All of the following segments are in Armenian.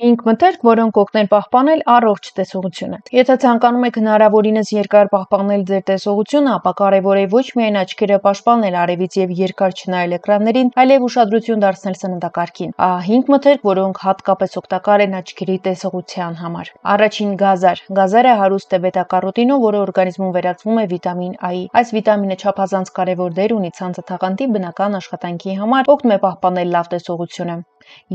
5 մթերք, որոնք կօգնեն պահպանել առողջ տեսողությունը։ Եթե ցանկանում եք հնարավորինս երկար պահպանել ձեր տեսողությունը, ապա կարևոր է ոչ միայն աչքերը պաշտպանել արևից եւ երկար չնայել էկրաններին, այլև ուշադրություն դարձնել սննդակարգին։ Ահա 5 մթերք, որոնք հատկապես օգտակար են աչքերի տեսողության համար։ Առաջին՝ գազար։ Գազարը հարուստ է բետա-կարոտինով, որը օրգանիզմում վերածվում է վիտամին A-ի։ Այս վիտամինը չափազանց կարևոր դեր ունի ցանցը թաղանթի բնական աշխատանքի համար, օգնում է պահպանել լավ տեսողությունը։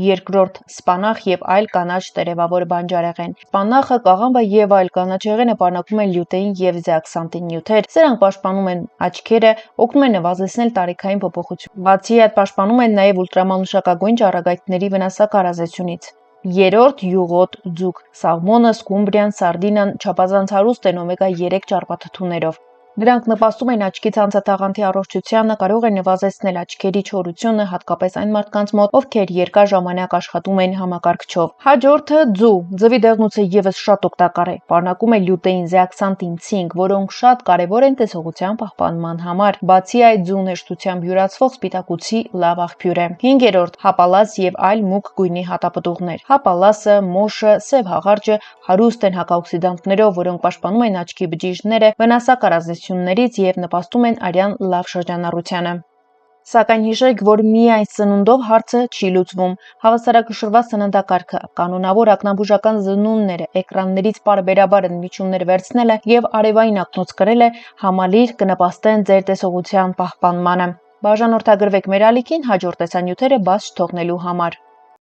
Երկրորդ՝ սպանախ եւ այլ կանաչ տերևավոր բանջարեղեն։ Սպանախը, կաղամբը եւ այլ կանաչեղենը պարունակում են լյուտեին եւ զեակսանթին նյութեր։ Սրանք պաշտպանում են աչքերը, օգնում են նվազեցնել տարիքային փոփոխություն։ Բացի այդ, պաշտպանում են նաեւ ուլտրամանուշակագույն ճառագայթների վնասակար ազդեցությունից։ Երրորդ՝ յուղոտ ձուկ։ Սալմոնը, սկումբրիան, սարդինան չափազանց հարուստ են օմեգա 3 ճարպաթթուներով։ Դրանք նպաստում են աչքի ցանցաթաղանթի առողջությանը, կարող են նվազեցնել աչքերի չորությունը, հատկապես այն մարդկանց մոտ, ովքեր երկար ժամանակ աշխատում են համակարգչով։ Հաջորդը՝ ձու։ Ձվի դեղնուցը եւս շատ օգտակար է։ Պարունակում է լյուտեին, զեակսանթին, ցինկ, որոնք շատ կարևոր են տեսողության պահպանման համար։ Բացի այդ, ձուն հեշտությամբ յուրացվող սպիտակուցի լավ աղբյուր է։ 5-րդ՝ հապալաս եւ այլ մուգ գույնի հատապտուղներ։ Հապալասը, մոշը, սև հաղարջը հարուստ են հակաօքսիդանտներով, որոնք պաշտպանում են աչքի բջիջները վնասակար ազդեցություններից եւ նպաստում են արյան լավ շրջանառությանը։ Սակայն հիշեք, որ միայն սնունդով հարցը չի լուծվում։ Հավասարակշռված սննդակարգը, կանոնավոր ակնաբուժական զննումները, էկրաններից պարբերաբար ընդմիջումներ վերցնելը եւ արևային ակնոց կրելը համալիր կնպաստեն ձեր տեսողության պահպանմանը։ Բաժանորդագրվեք մեր ալիքին հաջորդ տեսանյութերը բաց չթողնելու համար։